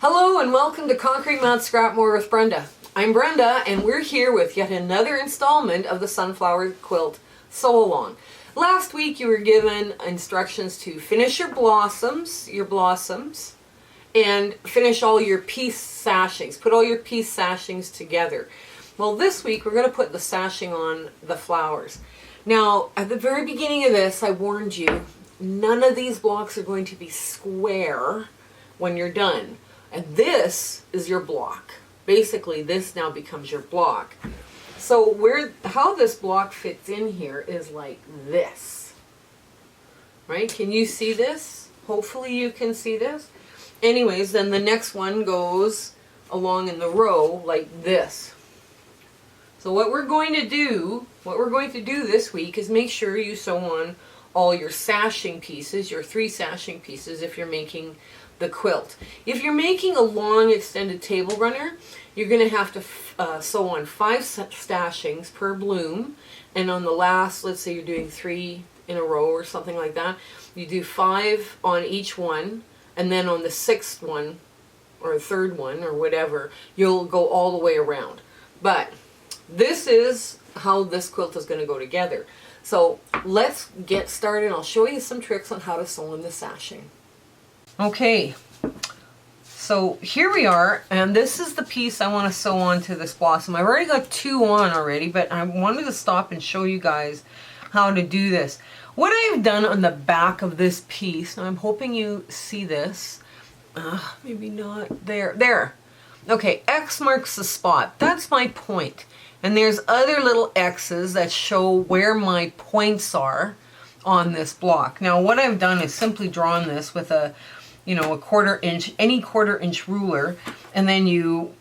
Hello and welcome to Concrete Mat Scrap More with Brenda. I'm Brenda and we're here with yet another installment of the Sunflower Quilt Sew Along. Last week you were given instructions to finish your blossoms, and finish all your piece sashings. Put all your piece sashings together. Well, this week we're going to put the sashing on the flowers. Now, at the very beginning of this, I warned you, none of these blocks are going to be square when you're done. And this is your block. Basically, this now becomes your block. So how this block fits in here is like this. Right? Can you see this? Hopefully you can see this. Anyways, then the next one goes along in the row like this. So what we're going to do this week is make sure you sew on all your sashing pieces, your 3 sashing pieces if you're making the quilt. If you're making a long extended table runner, you're going to have to sew on 5 sashings per bloom, and on the last, let's say you're doing 3 in a row or something like that, you do 5 on each one, and then on the 6th one or 3rd one or whatever, you'll go all the way around. But this is how this quilt is going to go together. So let's get started. I'll show you some tricks on how to sew in the sashing. Okay, so here we are, and this is the piece I want to sew onto this blossom. I've already got 2 on already, but I wanted to stop and show you guys how to do this. What I've done on the back of this piece, and I'm hoping you see this, maybe not, there. Okay, X marks the spot. That's my point. And there's other little X's that show where my points are on this block. Now what I've done is simply drawn this with a 1/4 inch, any 1/4 inch ruler, and then you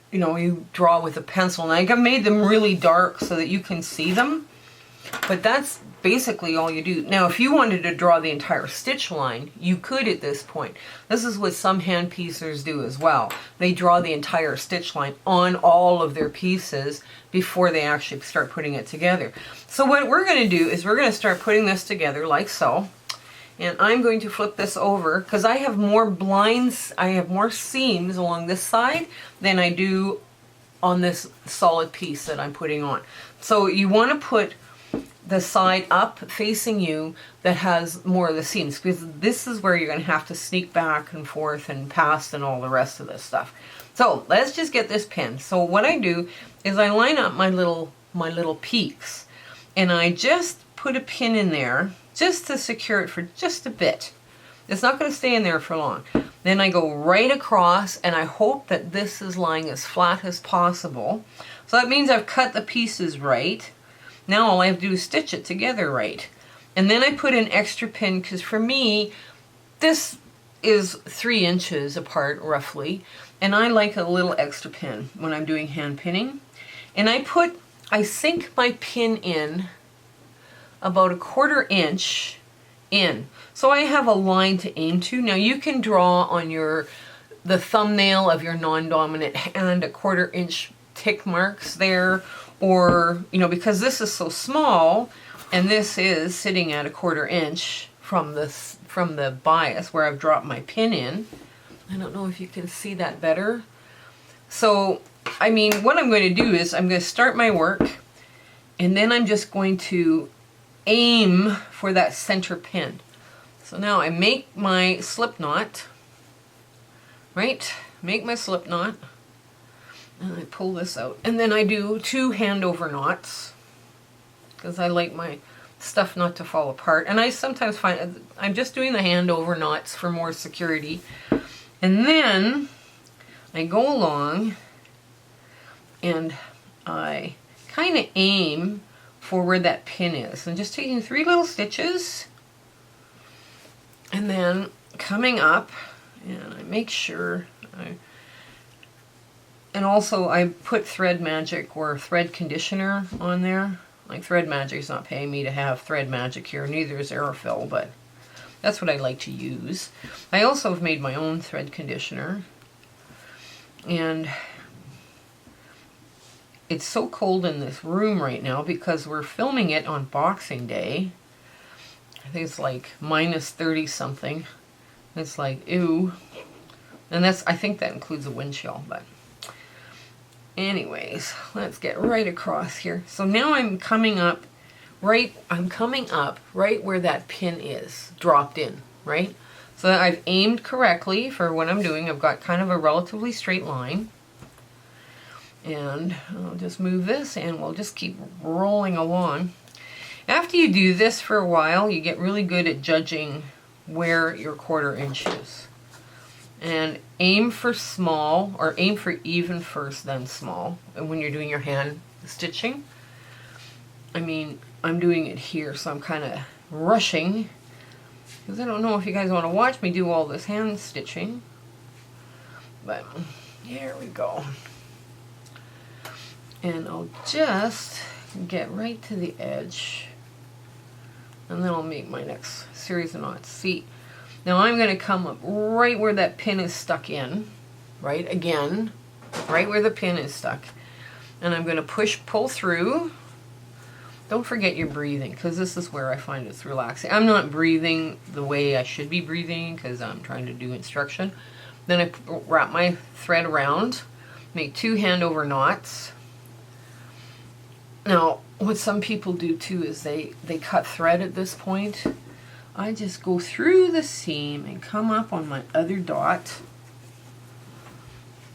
draw with a pencil. And I've made them really dark so that you can see them, but that's basically all you do. Now if you wanted to draw the entire stitch line, you could at this point. This is what some hand piecers do as well. They draw the entire stitch line on all of their pieces before they actually start putting it together. So what we're going to do is we're going to start putting this together like so. And I'm going to flip this over because I have more blinds, I have more seams along this side than I do on this solid piece that I'm putting on. So you want to put the side up facing you that has more of the seams, because this is where you're going to have to sneak back and forth and past and all the rest of this stuff. So let's just get this pinned. So what I do is I line up my little peaks, and I just put a pin in there just to secure it for just a bit. It's not going to stay in there for long. Then I go right across, and I hope that this is lying as flat as possible. So that means I've cut the pieces right. Now all I have to do is stitch it together right. And then I put an extra pin, because for me, this is 3 inches apart roughly, and I like a little extra pin when I'm doing hand pinning. And I sink my pin in about 1/4 inch in. So I have a line to aim to. Now you can draw on the thumbnail of your non-dominant hand 1/4 inch tick marks there, or because this is so small and this is sitting at 1/4 inch from the bias where I've dropped my pin in. I don't know if you can see that better. So I mean, what I'm going to do is I'm going to start my work, and then I'm just going to aim for that center pin. So now I make my slip knot, right? Make my slip knot, and I pull this out. And then I do 2 hand-over knots, because I like my stuff not to fall apart. And I sometimes find I'm just doing the hand-over knots for more security. And then I go along and I kind of aim for where that pin is. I'm just taking 3 little stitches and then coming up, and I make sure and also I put Thread Magic or Thread Conditioner on there. Like, Thread Magic is not paying me to have Thread Magic here, neither is Aerofill, but that's what I like to use. I also have made my own thread conditioner, and it's so cold in this room right now because we're filming it on Boxing Day. I think it's like -30 something. It's like, ew. And that's, I think that includes a windshield, but anyways, let's get right across here. So now I'm coming up right where that pin is dropped in, right? So that I've aimed correctly for what I'm doing. I've got kind of a relatively straight line. And I'll just move this and we'll just keep rolling along. After you do this for a while, you get really good at judging where your 1/4 inch is. And aim for small, or aim for even first, then small. And when you're doing your hand stitching, I mean, I'm doing it here, so I'm kind of rushing, because I don't know if you guys want to watch me do all this hand stitching. But here we go. And I'll just get right to the edge, and then I'll make my next series of knots. See, now I'm going to come up right where that pin is stuck in, right again, right where the pin is stuck. And I'm going to pull through. Don't forget your breathing, because this is where I find it's relaxing. I'm not breathing the way I should be breathing because I'm trying to do instruction. Then I wrap my thread around, make 2 hand over knots. Now, what some people do too is they cut thread at this point. I just go through the seam and come up on my other dot,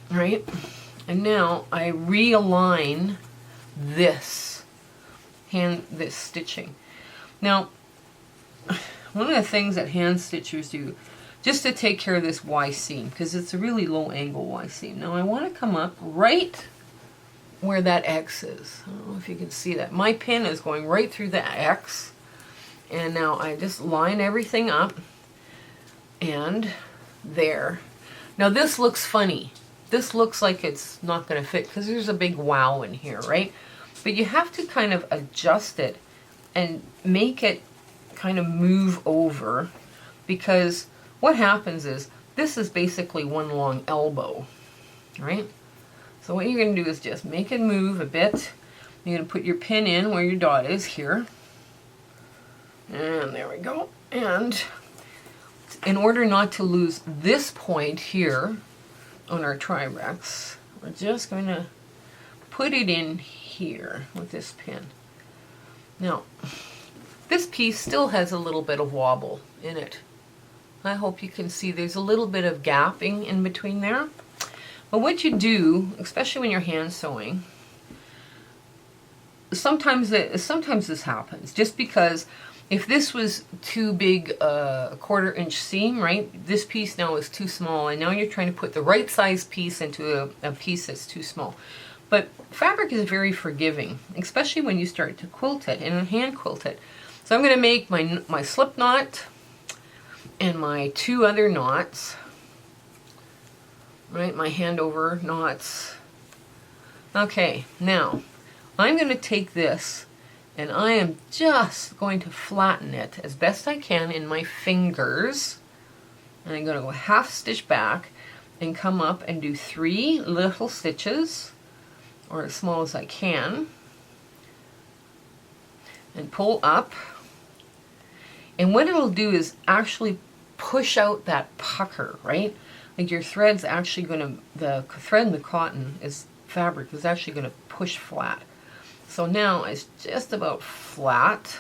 right? And now I realign this stitching. Now, one of the things that hand stitchers do, just to take care of this Y seam, because it's a really low angle Y seam. Now I want to come up right where that X is. I don't know if you can see that. My pin is going right through the X. And now I just line everything up. And there. Now this looks funny. This looks like it's not going to fit because there's a big wow in here, right? But you have to kind of adjust it and make it kind of move over, because what happens is this is basically one long elbow, right? So what you're going to do is just make it move a bit. You're going to put your pin in where your dot is here. And there we go. And in order not to lose this point here on our Tri-Rex, we're just going to put it in here with this pin. Now, this piece still has a little bit of wobble in it. I hope you can see there's a little bit of gapping in between there. But what you do, especially when you're hand sewing, sometimes this happens. Just because if this was too big a 1/4 inch seam, right, this piece now is too small, and now you're trying to put the right size piece into a piece that's too small. But fabric is very forgiving, especially when you start to quilt it and hand quilt it. So I'm going to make my slip knot and my 2 other knots. Right, my hand over knots. Okay, now I'm going to take this and I am just going to flatten it as best I can in my fingers. And I'm going to go half stitch back and come up and do 3 little stitches, or as small as I can, and pull up. And what it'll do is actually push out that pucker, right? Like your thread's actually going to, the thread in the cotton fabric is actually going to push flat. So now it's just about flat.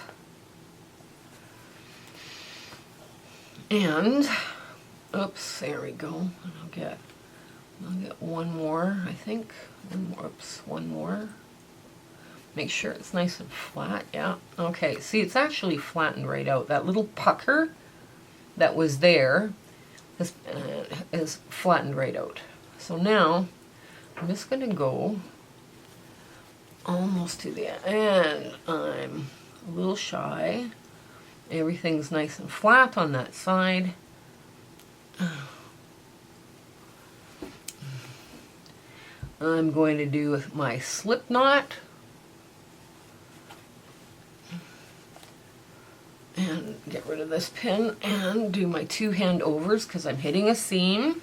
And, oops, there we go. I'll get one more, I think. One more. Make sure it's nice and flat, yeah. Okay, see, it's actually flattened right out. That little pucker that was there is flattened right out. So now I'm just going to go almost to the end. I'm a little shy. Everything's nice and flat on that side. I'm going to do my slip knot. And get rid of this pin and do my 2 hand overs because I'm hitting a seam.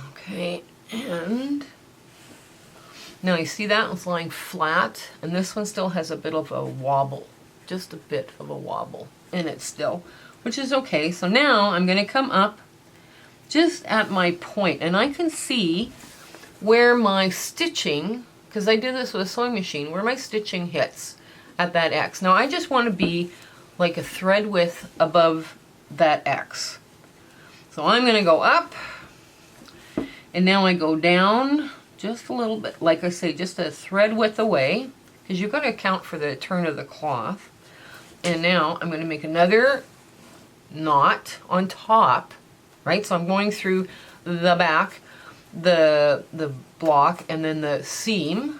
Okay, and now you see that it's lying flat, and this one still has a bit of a wobble, just a bit of a wobble in it still, which is okay. So now I'm going to come up just at my point, and I can see where my stitching, because I did this with a sewing machine, where my stitching hits at that X. Now I just want to be like a thread width above that X. So I'm going to go up, and now I go down just a little bit, like I say, just a thread width away, because you've got to account for the turn of the cloth. And now I'm going to make another knot on top, right? So I'm going through the back, the block, and then the seam,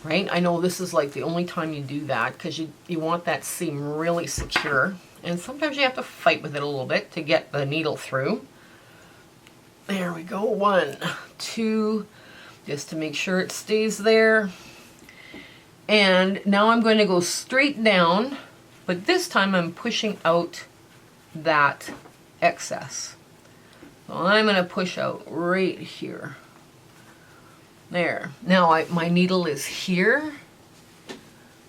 right? I know this is like the only time you do that, because you want that seam really secure. And sometimes you have to fight with it a little bit to get the needle through. There we go, 1, 2, just to make sure it stays there. And now I'm going to go straight down, but this time I'm pushing out that excess. So I'm going to push out right here. There. Now my needle is here.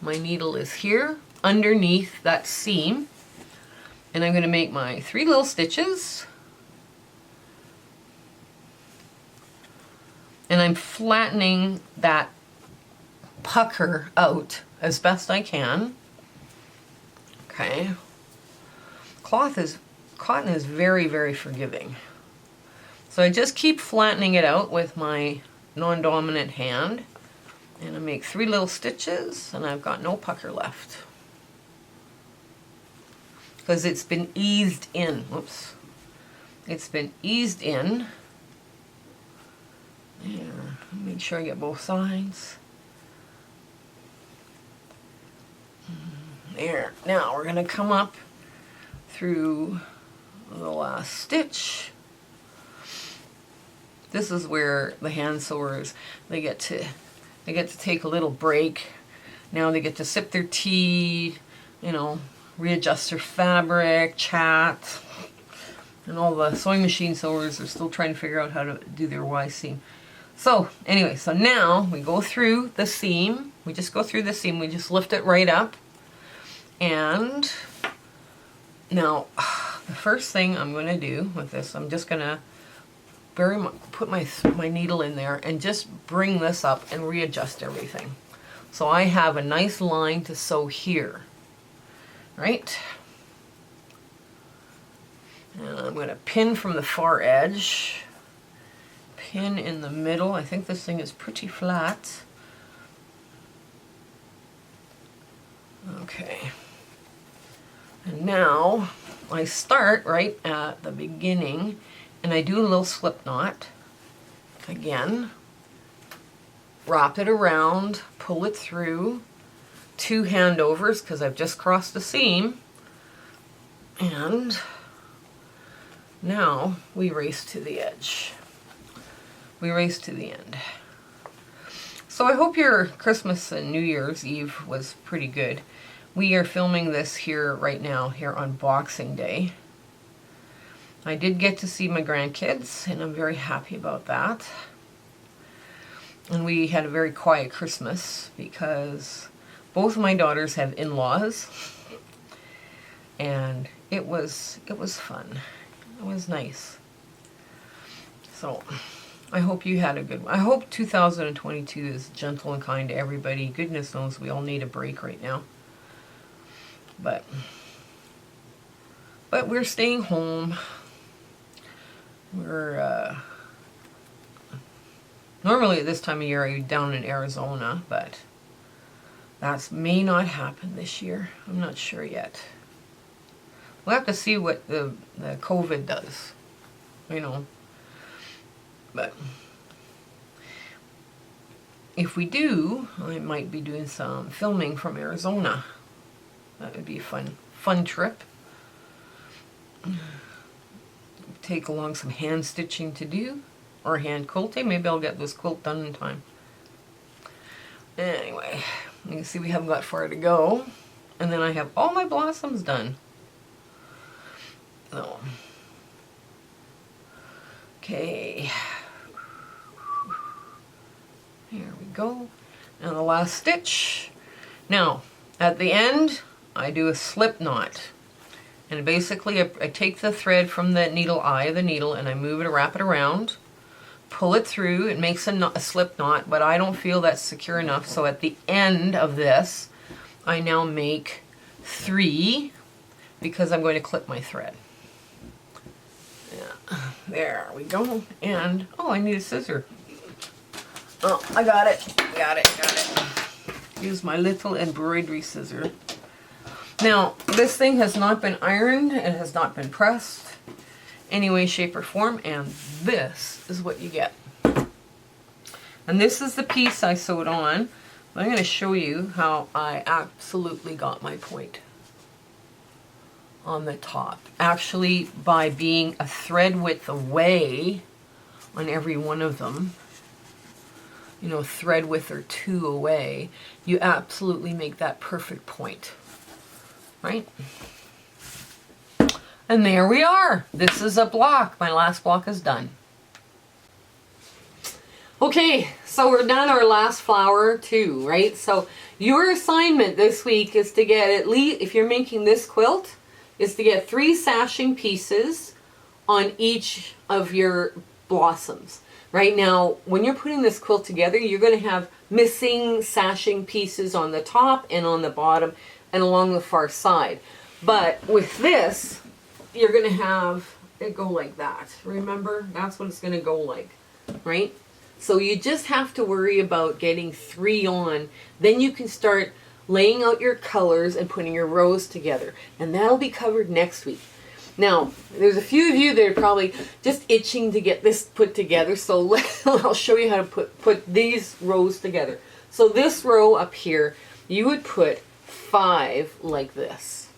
My needle is here underneath that seam. And I'm going to make my 3 little stitches. And I'm flattening that pucker out as best I can. Okay. Cotton is very, very forgiving. So I just keep flattening it out with my non-dominant hand. And I make 3 little stitches, and I've got no pucker left. Because it's been eased in. Whoops. It's been eased in. There. Make sure I get both sides. There. Now we're going to come up through the last stitch. This is where the hand sewers, they get to take a little break. Now they get to sip their tea, you know, readjust their fabric, chat, and all the sewing machine sewers are still trying to figure out how to do their Y seam. So anyway, so now we go through the seam. We just go through the seam. We just lift it right up. And now the first thing I'm going to do with this, I'm just going to put my needle in there and just bring this up and readjust everything. So I have a nice line to sew here. Right? And I'm going to pin from the far edge, pin in the middle. I think this thing is pretty flat. Okay. And now I start right at the beginning, and I do a little slip knot. Again, wrap it around, pull it through. 2 handovers because I've just crossed the seam, and now we race to the edge. We race to the end. So I hope your Christmas and New Year's Eve was pretty good. We are filming this here right now, here on Boxing Day. I did get to see my grandkids, and I'm very happy about that. And we had a very quiet Christmas because both of my daughters have in-laws, and it was fun. It was nice. So I hope you had a good one. I hope 2022 is gentle and kind to everybody. Goodness knows we all need a break right now. But we're staying home. We're normally at this time of year I'm down in Arizona, but that may not happen this year. I'm not sure yet. We'll have to see what the COVID does, you know. But if we do, I might be doing some filming from Arizona. That would be a fun trip. Take along some hand stitching to do, or hand quilting. Maybe I'll get this quilt done in time. Anyway, you can see we haven't got far to go. And then I have all my blossoms done. So, okay. Here we go. And the last stitch. Now, at the end, I do a slip knot. And basically I take the thread from the needle eye of the needle and I move it, wrap it around, pull it through. It makes a slip knot, but I don't feel that's secure enough. So at the end of this, I now make 3 because I'm going to clip my thread. Yeah, there we go. And, oh, I need a scissor. Oh, I got it. Got it. Use my little embroidery scissor. Now, this thing has not been ironed. It has not been pressed any way, shape, or form. And this is what you get. And this is the piece I sewed on. I'm going to show you how I absolutely got my point on the top. Actually, by being a thread width away on every one of them, you know, thread width or 2 away, you absolutely make that perfect point, right? And there we are. This is a block. My last block is done. Okay, so we're done our last flower too, right? So your assignment this week is to get at least, if you're making this quilt, is to get 3 sashing pieces on each of your blossoms. Right now, when you're putting this quilt together, you're going to have missing sashing pieces on the top and on the bottom and along the far side. But with this, you're going to have it go like that. Remember? That's what it's going to go like, right? So you just have to worry about getting 3 on. Then you can start laying out your colors and putting your rows together. And that'll be covered next week. Now, there's a few of you that are probably just itching to get this put together. So I'll show you how to put these rows together. So this row up here, you would put 5 like this.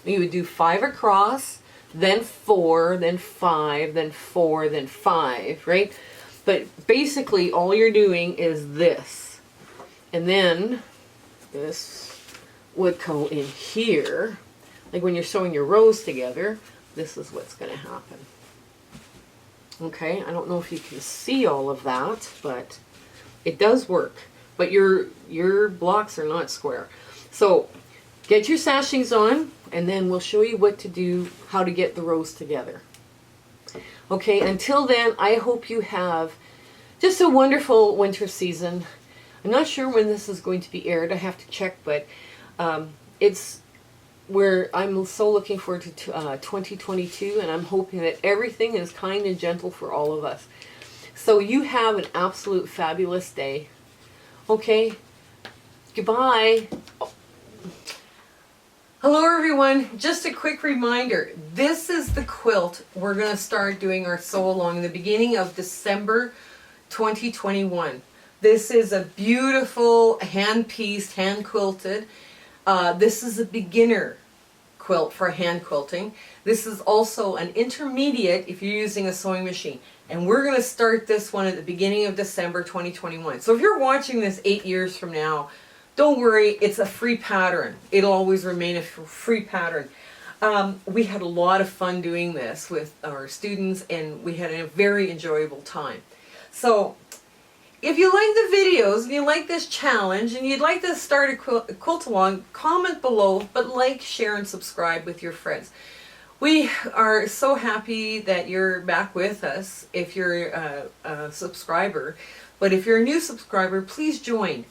You would do 5 across, then 4, then 5, then 4, then 5, right? But basically all you're doing is this. And then this would go in here. Like when you're sewing your rows together, this is what's going to happen. Okay, I don't know if you can see all of that, but it does work. But your blocks are not square. So get your sashings on, and then we'll show you what to do, how to get the rows together. Okay, until then, I hope you have just a wonderful winter season. I'm not sure when this is going to be aired. I have to check, but it's where I'm so looking forward to 2022, and I'm hoping that everything is kind and gentle for all of us. So you have an absolute fabulous day. Okay, goodbye. Hello everyone, just a quick reminder, this is the quilt we're going to start doing our sew along in the beginning of December 2021. This is a beautiful hand-pieced, hand-quilted. This is a beginner quilt for hand quilting. This is also an intermediate if you're using a sewing machine. And we're going to start this one at the beginning of December 2021. So if you're watching this 8 years from now, don't worry, it's a free pattern. It'll always remain a free pattern. We had a lot of fun doing this with our students, and we had a very enjoyable time. So if you like the videos and you like this challenge and you'd like to start a quilt along, comment below, but like, share, and subscribe with your friends. We are so happy that you're back with us if you're a subscriber. But if you're a new subscriber, please join.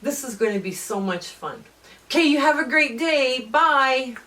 This is going to be so much fun. Okay, you have a great day. Bye.